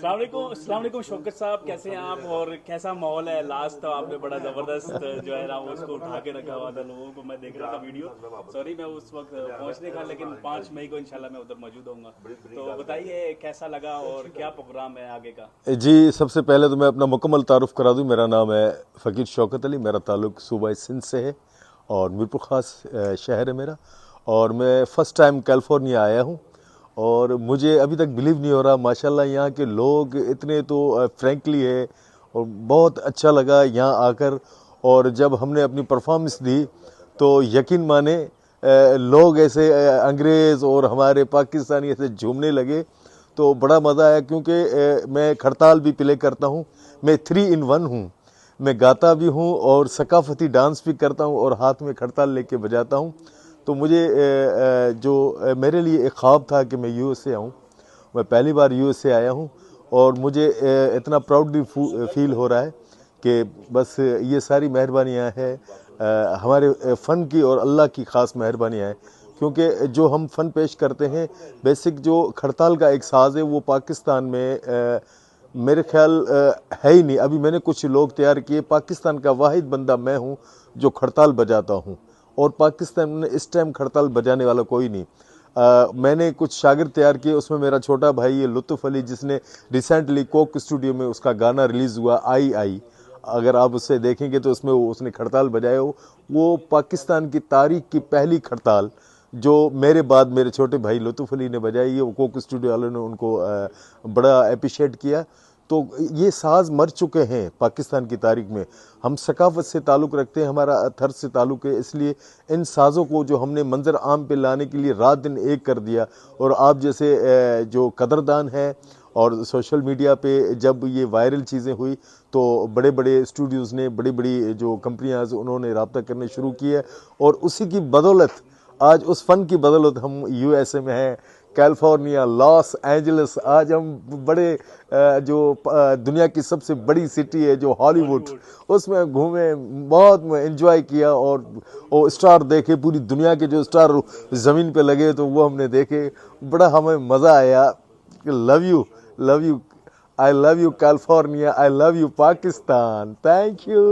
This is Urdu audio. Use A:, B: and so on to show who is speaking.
A: السلام علیکم شوکت صاحب، کیسے ہیں آپ اور کیسا ماحول ہے؟ لاسٹ تو آپ نے بڑا زبردست جو ہے نا وہ اس کو اٹھا کے رکھا ہوا تھا، لوگوں کو میں دیکھ رہا تھا ویڈیو. سوری میں اس وقت پہنچنے کا، لیکن 5 مئی کو انشاءاللہ میں ادھر موجود ہوں گا. تو بتائیے کیسا لگا اور کیا پروگرام ہے آگے کا؟
B: جی، سب سے پہلے تو میں اپنا مکمل تعارف کرا دوں. میرا نام ہے فقیر شوکت علی، میرا تعلق صوبہ سندھ سے ہے اور میرپور خاص شہر ہے میرا، اور میں فرسٹ ٹائم کیلیفورنیا آیا ہوں. اور مجھے ابھی تک بلیو نہیں ہو رہا، ماشاءاللہ یہاں کے لوگ اتنے تو فرینکلی ہے اور بہت اچھا لگا یہاں آ کر. اور جب ہم نے اپنی پرفارمنس دی تو یقین مانے لوگ ایسے انگریز اور ہمارے پاکستانی ایسے جھومنے لگے. تو بڑا مزہ آیا کیونکہ میں کھڑتال بھی پلے کرتا ہوں. میں 3 in 1 ہوں، میں گاتا بھی ہوں اور ثقافتی ڈانس بھی کرتا ہوں اور ہاتھ میں کھڑتال لے کے بجاتا ہوں. تو مجھے جو میرے لیے ایک خواب تھا کہ میں یو ایس اے آؤں، میں پہلی بار یو ایس اے آیا ہوں اور مجھے اتنا پراؤڈلی فیل ہو رہا ہے کہ بس یہ ساری مہربانیاں ہیں ہمارے فن کی اور اللہ کی خاص مہربانیاں ہیں. کیونکہ جو ہم فن پیش کرتے ہیں، بیسک جو کھڑتال کا ایک ساز ہے وہ پاکستان میں میرے خیال ہے ہی نہیں. ابھی میں نے کچھ لوگ تیار کیے، پاکستان کا واحد بندہ میں ہوں جو کھڑتال بجاتا ہوں، اور پاکستان میں اس ٹائم کھڑتال بجانے والا کوئی نہیں. میں نے کچھ شاگرد تیار کیے، اس میں میرا چھوٹا بھائی ہے لطف علی، جس نے ریسنٹلی کوک اسٹوڈیو میں اس کا گانا ریلیز ہوا آئی. اگر آپ اسے دیکھیں گے تو اس میں اس نے کھڑتال بجایا ہو. وہ پاکستان کی تاریخ کی پہلی کھڑتال جو میرے بعد میرے چھوٹے بھائی لطف علی نے بجائی ہے، وہ کوک اسٹوڈیو والوں نے ان کو بڑا اپریشیٹ کیا. تو یہ ساز مر چکے ہیں پاکستان کی تاریخ میں. ہم ثقافت سے تعلق رکھتے ہیں، ہمارا طرز سے تعلق ہے، اس لیے ان سازوں کو جو ہم نے منظر عام پہ لانے کے لیے رات دن ایک کر دیا. اور آپ جیسے جو قدردان ہیں، اور سوشل میڈیا پہ جب یہ وائرل چیزیں ہوئی تو بڑے بڑے اسٹوڈیوز نے، بڑی بڑی جو کمپنیاں انہوں نے رابطہ کرنے شروع کیے، اور اسی کی بدولت آج اس فن کی بدولت ہم یو ایس اے میں ہیں، کیلیفورنیا، لاس اینجلس. آج ہم بڑے جو دنیا کی سب سے بڑی سٹی ہے جو ہالی ووڈ، اس میں گھومے، بہت انجوائے کیا اور اسٹار دیکھے. پوری دنیا کے جو اسٹار زمین پہ لگے تو وہ ہم نے دیکھے. بڑا ہمیں مزہ آیا. Love you I love you California, I love you Pakistan. Thank you.